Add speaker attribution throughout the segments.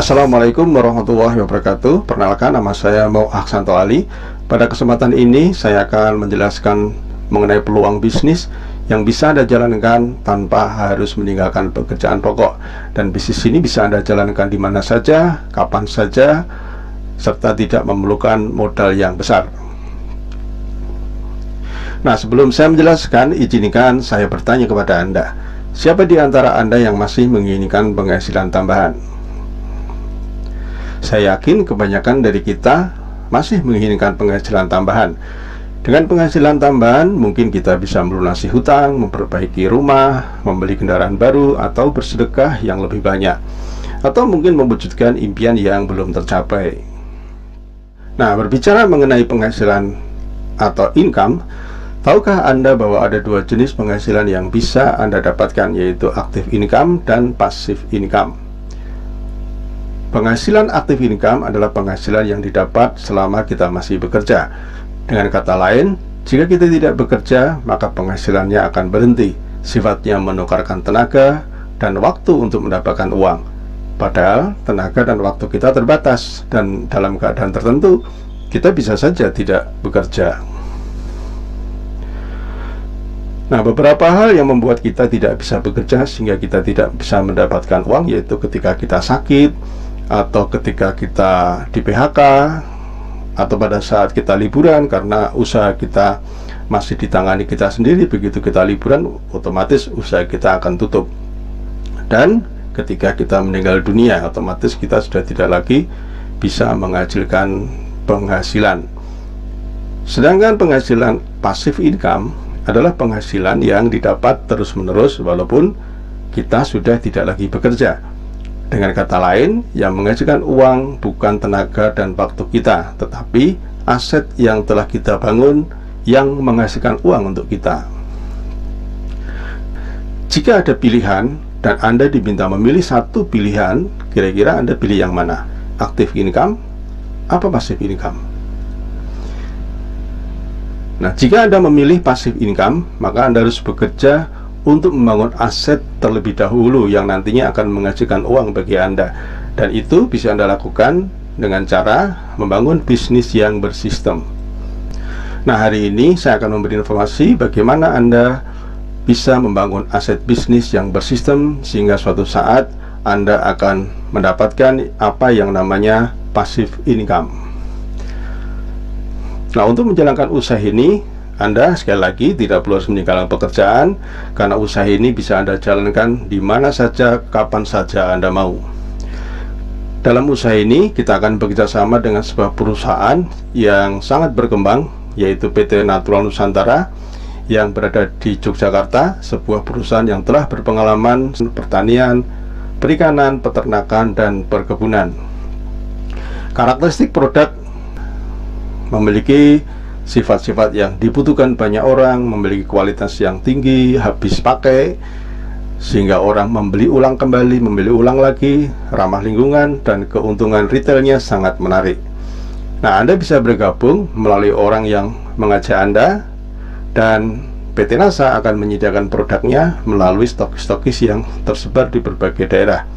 Speaker 1: Assalamualaikum warahmatullahi wabarakatuh. Perkenalkan, nama saya Mau Aksanto Ali. Pada kesempatan ini saya akan menjelaskan mengenai peluang bisnis yang bisa Anda jalankan tanpa harus meninggalkan pekerjaan pokok. Dan bisnis ini bisa Anda jalankan di mana saja, kapan saja, serta tidak memerlukan modal yang besar. Nah, sebelum saya menjelaskan, izinkan saya bertanya kepada Anda. Siapa di antara Anda yang masih menginginkan penghasilan tambahan? Saya yakin kebanyakan dari kita masih menginginkan penghasilan tambahan. Dengan penghasilan tambahan, mungkin kita bisa melunasi hutang, memperbaiki rumah, membeli kendaraan baru, atau bersedekah yang lebih banyak, atau mungkin mewujudkan impian yang belum tercapai. Nah, berbicara mengenai penghasilan atau income, tahukah Anda bahwa ada dua jenis penghasilan yang bisa Anda dapatkan, yaitu active income dan passive income. Penghasilan active income adalah penghasilan yang didapat selama kita masih bekerja. Dengan kata lain, jika kita tidak bekerja, maka penghasilannya akan berhenti. Sifatnya menukarkan tenaga dan waktu untuk mendapatkan uang. Padahal tenaga dan waktu kita terbatas, dan dalam keadaan tertentu kita bisa saja tidak bekerja. Nah, beberapa hal yang membuat kita tidak bisa bekerja sehingga kita tidak bisa mendapatkan uang, yaitu ketika kita sakit, atau ketika kita di PHK, atau pada saat kita liburan karena usaha kita masih ditangani kita sendiri. Begitu kita liburan, otomatis usaha kita akan tutup. Dan ketika kita meninggal dunia, otomatis kita sudah tidak lagi bisa menghasilkan penghasilan. Sedangkan penghasilan passive income adalah penghasilan yang didapat terus-menerus walaupun kita sudah tidak lagi bekerja. Dengan kata lain, yang menghasilkan uang bukan tenaga dan waktu kita, tetapi aset yang telah kita bangun yang menghasilkan uang untuk kita. Jika ada pilihan dan Anda diminta memilih satu pilihan, kira-kira Anda pilih yang mana? Active income apa passive income? Nah, jika Anda memilih passive income, maka Anda harus bekerja untuk membangun aset terlebih dahulu yang nantinya akan menghasilkan uang bagi Anda. Dan itu bisa Anda lakukan dengan cara membangun bisnis yang bersistem. Nah, hari ini saya akan memberi informasi bagaimana Anda bisa membangun aset bisnis yang bersistem sehingga suatu saat Anda akan mendapatkan apa yang namanya passive income. Nah, untuk menjalankan usaha ini, Anda sekali lagi tidak perlu harus meninggalkan pekerjaan, karena usaha ini bisa Anda jalankan di mana saja, kapan saja Anda mau. Dalam usaha ini kita akan bekerja sama dengan sebuah perusahaan yang sangat berkembang, yaitu PT Natural Nusantara yang berada di Yogyakarta, sebuah perusahaan yang telah berpengalaman pertanian, perikanan, peternakan, dan perkebunan. Karakteristik produk memiliki sifat-sifat yang dibutuhkan banyak orang, memiliki kualitas yang tinggi, habis pakai, sehingga orang membeli ulang kembali, membeli ulang lagi, ramah lingkungan, dan keuntungan retailnya sangat menarik. Nah, Anda bisa bergabung melalui orang yang mengajak Anda, dan PT NASA akan menyediakan produknya melalui stokis-stokis yang tersebar di berbagai daerah.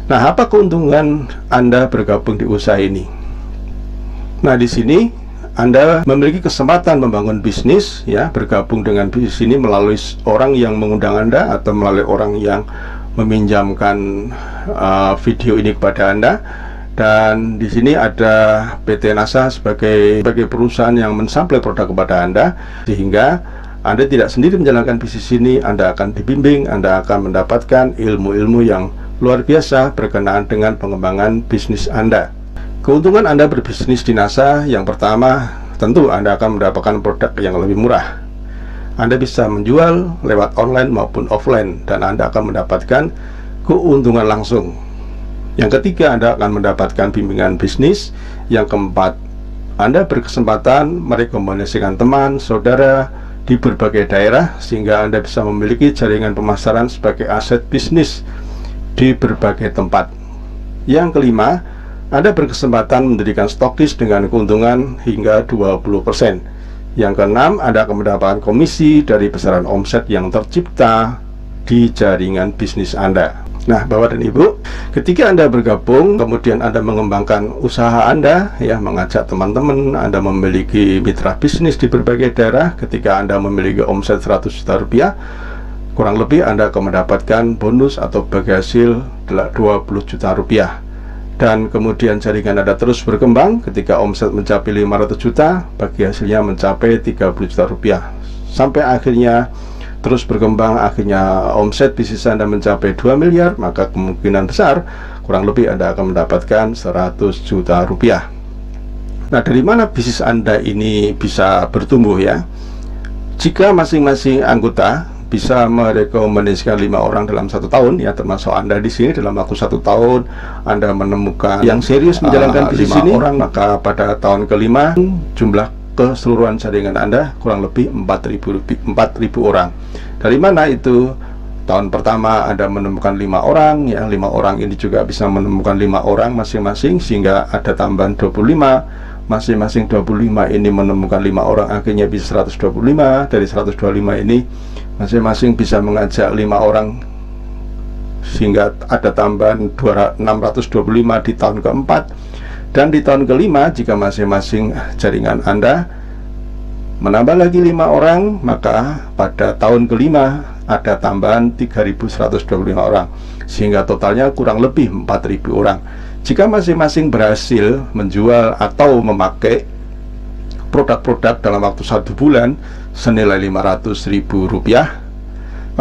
Speaker 1: Nah, apa keuntungan Anda bergabung di usaha ini? Nah, di sini Anda memiliki kesempatan membangun bisnis, ya, bergabung dengan bisnis ini melalui orang yang mengundang Anda atau melalui orang yang meminjamkan video ini kepada Anda. Dan di sini ada PT NASA sebagai perusahaan yang mensuplai produk kepada Anda, sehingga Anda tidak sendiri menjalankan bisnis ini. Anda akan dibimbing, Anda akan mendapatkan ilmu-ilmu yang luar biasa berkenaan dengan pengembangan bisnis Anda. Keuntungan Anda berbisnis di NASA, yang pertama, tentu Anda akan mendapatkan produk yang lebih murah. Anda bisa menjual lewat online maupun offline, dan Anda akan mendapatkan keuntungan langsung. Yang ketiga, Anda akan mendapatkan bimbingan bisnis. Yang keempat, Anda berkesempatan merekomendasikan teman, saudara di berbagai daerah, sehingga Anda bisa memiliki jaringan pemasaran sebagai aset bisnis di berbagai tempat. Yang kelima, Anda berkesempatan mendirikan stokis dengan keuntungan hingga 20%. Yang keenam, Anda akan mendapatkan komisi dari besaran omset yang tercipta di jaringan bisnis Anda. Nah, Bapak dan Ibu, ketika Anda bergabung, kemudian Anda mengembangkan usaha Anda, ya, mengajak teman-teman, Anda memiliki mitra bisnis di berbagai daerah, ketika Anda memiliki omset 100 juta rupiah, kurang lebih Anda akan mendapatkan bonus atau bagi hasil 20 juta rupiah. Dan kemudian jaringan Anda terus berkembang, ketika omset mencapai 500 juta, bagi hasilnya mencapai 30 juta rupiah. Sampai akhirnya terus berkembang, akhirnya omset bisnis Anda mencapai 2 miliar, maka kemungkinan besar kurang lebih Anda akan mendapatkan 100 juta rupiah. Nah, dari mana bisnis Anda ini bisa bertumbuh, ya? Jika masing-masing anggota bisa merekomendasikan 5 orang dalam 1 tahun, ya, termasuk Anda di sini, dalam waktu 1 tahun Anda menemukan yang serius menjalankan bisnis ini, orang, maka pada tahun kelima jumlah keseluruhan jaringan Anda kurang lebih 4.000 orang. Dari mana itu? Tahun pertama Anda menemukan 5 orang, ya, 5 orang ini juga bisa menemukan 5 orang masing-masing, sehingga ada tambahan 25. Masing-masing 25 ini menemukan 5 orang, akhirnya bisa 125. Dari 125 ini masing-masing bisa mengajak 5 orang, sehingga ada tambahan 625 di tahun keempat. Dan di tahun kelima, jika masing-masing jaringan Anda menambah lagi 5 orang, maka pada tahun kelima ada tambahan 3.125 orang, sehingga totalnya kurang lebih 4.000 orang. Jika masing-masing berhasil menjual atau memakai produk-produk dalam waktu 1 bulan senilai 500.000 rupiah,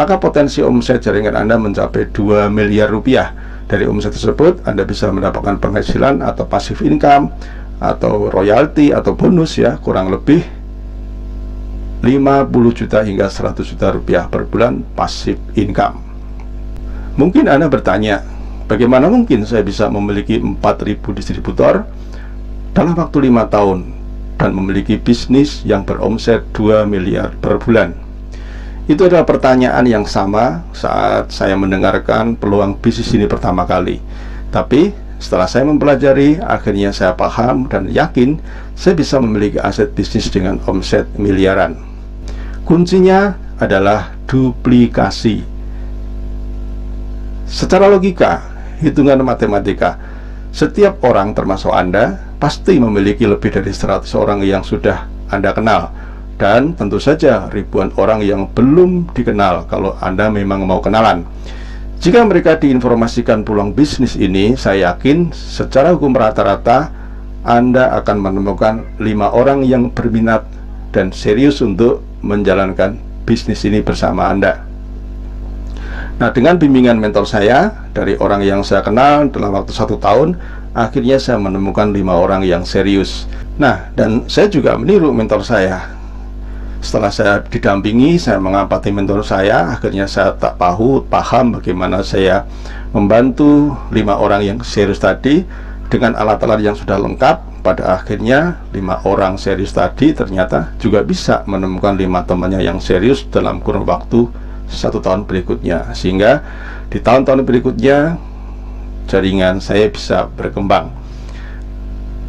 Speaker 1: maka potensi omset jaringan Anda mencapai 2 miliar rupiah. Dari omset tersebut Anda bisa mendapatkan penghasilan atau passive income atau royalti atau bonus, ya, kurang lebih 50 juta hingga 100 juta rupiah per bulan passive income. Mungkin Anda bertanya, bagaimana mungkin saya bisa memiliki 4.000 distributor dalam waktu 5 tahun dan memiliki bisnis yang beromset 2 miliar per bulan? Itu adalah pertanyaan yang sama saat saya mendengarkan peluang bisnis ini pertama kali. Tapi setelah saya mempelajari, akhirnya saya paham dan yakin saya bisa memiliki aset bisnis dengan omset miliaran. Kuncinya adalah duplikasi. Secara logika, hitungan matematika, setiap orang termasuk Anda pasti memiliki lebih dari 100 orang yang sudah Anda kenal. Dan tentu saja ribuan orang yang belum dikenal kalau Anda memang mau kenalan. Jika mereka diinformasikan peluang bisnis ini, saya yakin secara hukum rata-rata Anda akan menemukan 5 orang yang berminat dan serius untuk menjalankan bisnis ini bersama Anda. Nah, dengan bimbingan mentor saya dari orang yang saya kenal dalam waktu 1 tahun, akhirnya saya menemukan 5 orang yang serius. Nah, dan saya juga meniru mentor saya. Setelah saya didampingi, saya mengamati mentor saya, akhirnya saya tak paham bagaimana saya membantu 5 orang yang serius tadi dengan alat-alat yang sudah lengkap. Pada akhirnya 5 orang serius tadi ternyata juga bisa menemukan 5 temannya yang serius dalam kurun waktu 1 tahun berikutnya, sehingga di tahun-tahun berikutnya jaringan saya bisa berkembang.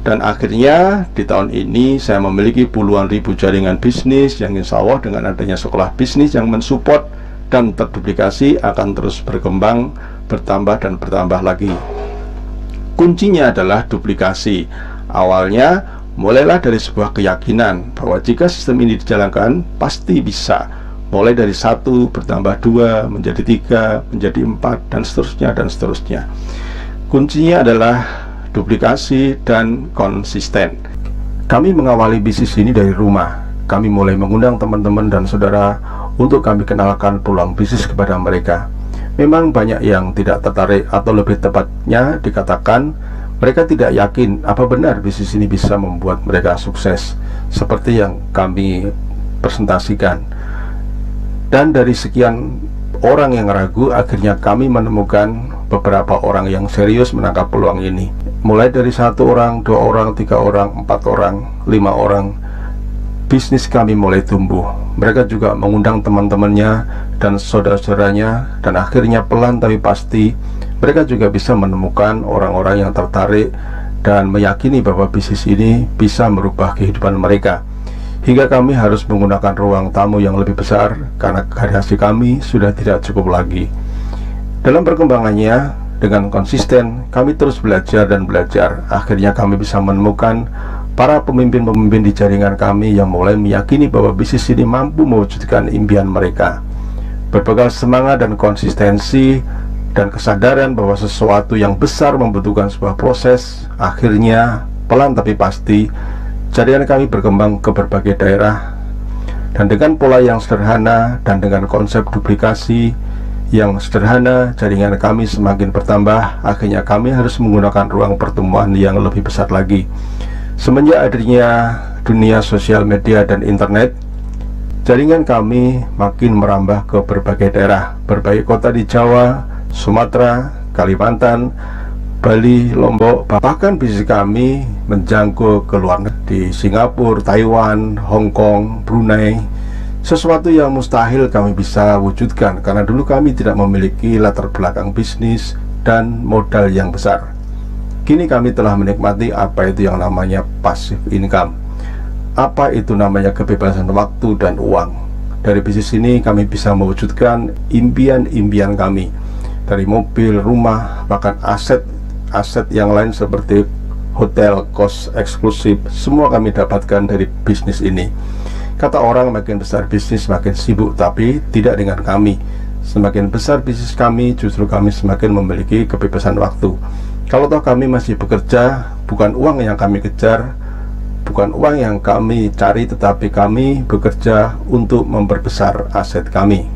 Speaker 1: Dan akhirnya di tahun ini saya memiliki puluhan ribu jaringan bisnis yang insya Allah dengan adanya sekolah bisnis yang mensupport dan terduplikasi akan terus berkembang, bertambah dan bertambah lagi. Kuncinya adalah duplikasi. Awalnya mulailah dari sebuah keyakinan bahwa jika sistem ini dijalankan pasti bisa. Mulai dari 1 bertambah 2 menjadi 3 menjadi 4 dan seterusnya dan seterusnya. Kuncinya adalah duplikasi dan konsisten. Kami mengawali bisnis ini dari rumah. Kami mulai mengundang teman-teman dan saudara untuk kami kenalkan peluang bisnis kepada mereka. Memang banyak yang tidak tertarik, atau lebih tepatnya dikatakan mereka tidak yakin apa benar bisnis ini bisa membuat mereka sukses seperti yang kami presentasikan. Dan dari sekian orang yang ragu, akhirnya kami menemukan beberapa orang yang serius menangkap peluang ini. Mulai dari 1 orang, 2 orang, 3 orang, 4 orang, 5 orang, bisnis kami mulai tumbuh. Mereka juga mengundang teman-temannya dan saudara-saudaranya, dan akhirnya pelan tapi pasti mereka juga bisa menemukan orang-orang yang tertarik dan meyakini bahwa bisnis ini bisa merubah kehidupan mereka. Hingga kami harus menggunakan ruang tamu yang lebih besar karena garasi kami sudah tidak cukup lagi. Dalam perkembangannya, dengan konsisten, kami terus belajar dan belajar. Akhirnya kami bisa menemukan para pemimpin-pemimpin di jaringan kami yang mulai meyakini bahwa bisnis ini mampu mewujudkan impian mereka. Berbekal semangat dan konsistensi dan kesadaran bahwa sesuatu yang besar membutuhkan sebuah proses, akhirnya pelan tapi pasti jaringan kami berkembang ke berbagai daerah. Dan dengan pola yang sederhana dan dengan konsep duplikasi yang sederhana, jaringan kami semakin bertambah. Akhirnya kami harus menggunakan ruang pertemuan yang lebih besar lagi. Semenjak adanya dunia sosial media dan internet, jaringan kami makin merambah ke berbagai daerah, berbagai kota di Jawa, Sumatera, Kalimantan, Bali, Lombok. Bahkan bisnis kami menjangkau ke luar negeri, di Singapura, Taiwan, Hong Kong, Brunei. Sesuatu yang mustahil kami bisa wujudkan karena dulu kami tidak memiliki latar belakang bisnis dan modal yang besar. Kini kami telah menikmati apa itu yang namanya passive income, apa itu namanya kebebasan waktu dan uang. Dari bisnis ini kami bisa mewujudkan impian-impian kami, dari mobil, rumah, bahkan aset yang lain seperti hotel, kos eksklusif. Semua kami dapatkan dari bisnis ini. Kata orang, makin besar bisnis makin sibuk, tapi tidak dengan kami. Semakin besar bisnis kami, justru kami semakin memiliki kebebasan waktu. Kalau toh kami masih bekerja, bukan uang yang kami kejar, bukan uang yang kami cari, tetapi kami bekerja untuk memperbesar aset kami.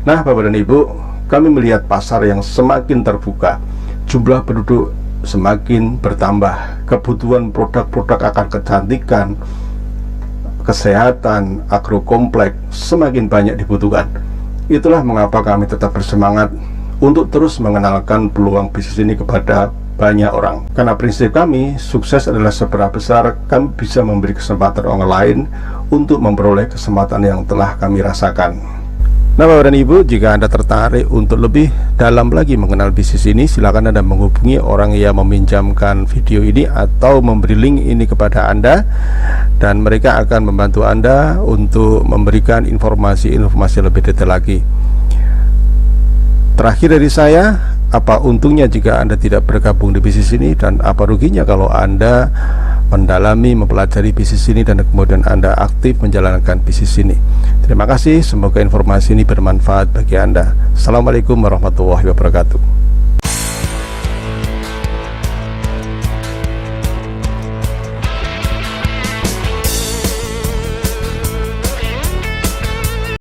Speaker 1: Nah, Bapak dan Ibu, kami melihat pasar yang semakin terbuka, jumlah penduduk semakin bertambah, kebutuhan produk-produk akan kecantikan, kesehatan, agrokompleks semakin banyak dibutuhkan. Itulah mengapa kami tetap bersemangat untuk terus mengenalkan peluang bisnis ini kepada banyak orang. Karena prinsip kami, sukses adalah seberapa besar kami bisa memberi kesempatan orang lain untuk memperoleh kesempatan yang telah kami rasakan. Nah, Bapak dan Ibu, jika Anda tertarik untuk lebih dalam lagi mengenal bisnis ini, silakan Anda menghubungi orang yang meminjamkan video ini atau memberi link ini kepada Anda, dan mereka akan membantu Anda untuk memberikan informasi-informasi lebih detail lagi. Terakhir dari saya, apa untungnya jika Anda tidak bergabung di bisnis ini, dan apa ruginya kalau Anda mendalami, mempelajari bisnis ini dan kemudian Anda aktif menjalankan bisnis ini. Terima kasih, semoga informasi ini bermanfaat bagi Anda. Assalamualaikum warahmatullahi wabarakatuh.